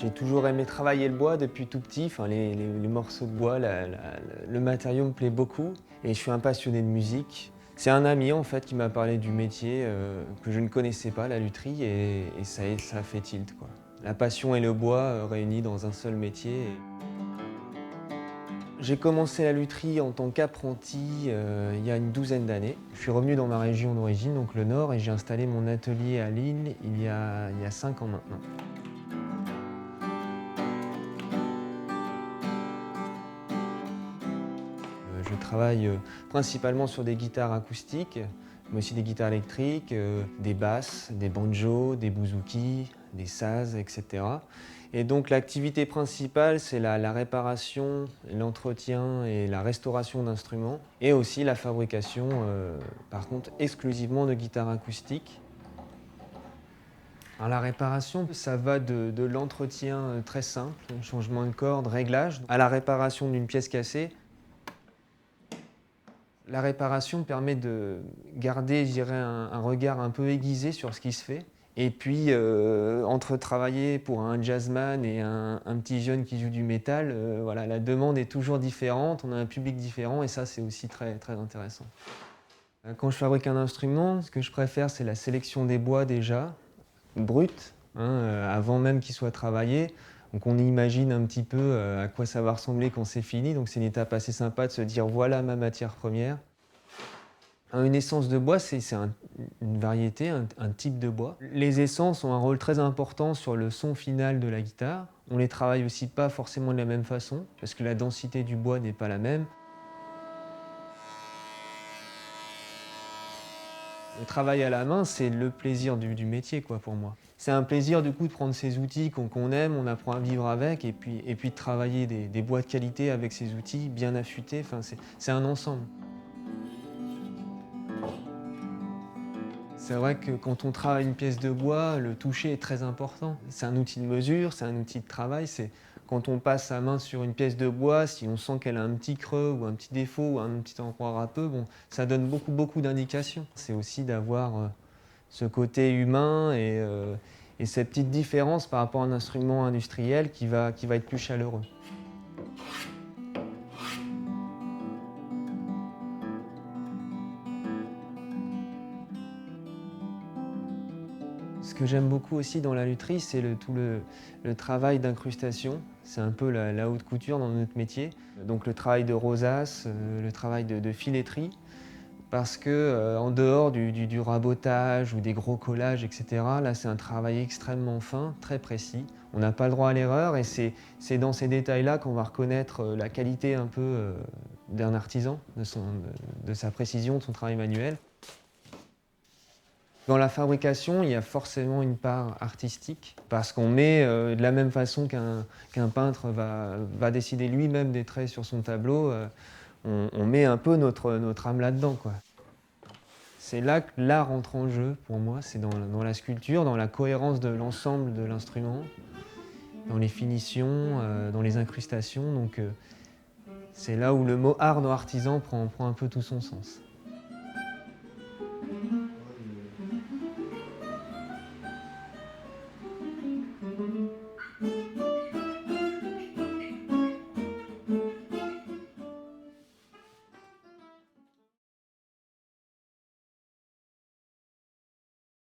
J'ai toujours aimé travailler le bois depuis tout petit, enfin, les morceaux de bois, le matériau me plaît beaucoup et je suis un passionné de musique. C'est un ami en fait qui m'a parlé du métier que je ne connaissais pas, la lutherie, et ça a fait tilt, quoi. La passion et le bois réunis dans un seul métier. J'ai commencé la lutherie en tant qu'apprenti il y a une douzaine d'années. Je suis revenu dans ma région d'origine, donc le Nord, et j'ai installé mon atelier à Lille il y a 5 ans maintenant. Je travaille principalement sur des guitares acoustiques, mais aussi des guitares électriques, des basses, des banjos, des bouzouki, des sazes, etc. Et donc l'activité principale, c'est la réparation, l'entretien et la restauration d'instruments, et aussi la fabrication, par contre, exclusivement de guitares acoustiques. Alors la réparation, ça va de l'entretien très simple, changement de corde, réglage, à la réparation d'une pièce cassée. La réparation permet de garder, je dirais, un regard un peu aiguisé sur ce qui se fait. Et puis, entre travailler pour un jazzman et un petit jeune qui joue du métal, voilà, la demande est toujours différente, on a un public différent, et ça, c'est aussi très, très intéressant. Quand je fabrique un instrument, ce que je préfère, c'est la sélection des bois déjà, brut, hein, avant même qu'il soit travaillé. Donc on imagine un petit peu à quoi ça va ressembler quand c'est fini. Donc c'est une étape assez sympa de se dire voilà ma matière première. Une essence de bois, c'est une variété, un type de bois. Les essences ont un rôle très important sur le son final de la guitare. On les travaille aussi pas forcément de la même façon, parce que la densité du bois n'est pas la même. Le travail à la main, c'est le plaisir du métier, quoi, pour moi. C'est un plaisir du coup de prendre ces outils qu'on aime, on apprend à vivre avec, et puis de travailler des bois de qualité avec ces outils bien affûtés. Enfin, c'est un ensemble. C'est vrai que quand on travaille une pièce de bois, le toucher est très important. C'est un outil de mesure, c'est un outil de travail. Quand on passe sa main sur une pièce de bois, si on sent qu'elle a un petit creux ou un petit défaut ou un petit endroit râpeux, bon, ça donne beaucoup, beaucoup d'indications. C'est aussi d'avoir ce côté humain et cette petite différence par rapport à un instrument industriel qui va être plus chaleureux. Ce que j'aime beaucoup aussi dans la lutherie, c'est le travail d'incrustation. C'est un peu la haute couture dans notre métier. Donc le travail de rosace, le travail de filetterie. Parce que en dehors du rabotage ou des gros collages, etc., là c'est un travail extrêmement fin, très précis. On n'a pas le droit à l'erreur, et c'est dans ces détails-là qu'on va reconnaître la qualité un peu d'un artisan, de sa précision, de son travail manuel. Dans la fabrication, il y a forcément une part artistique, parce qu'on met de la même façon qu'un peintre va décider lui-même des traits sur son tableau, on met un peu notre âme là-dedans, quoi. C'est là que l'art entre en jeu pour moi, c'est dans la sculpture, dans la cohérence de l'ensemble de l'instrument, dans les finitions, dans les incrustations. Donc c'est là où le mot art dans artisan prend un peu tout son sens.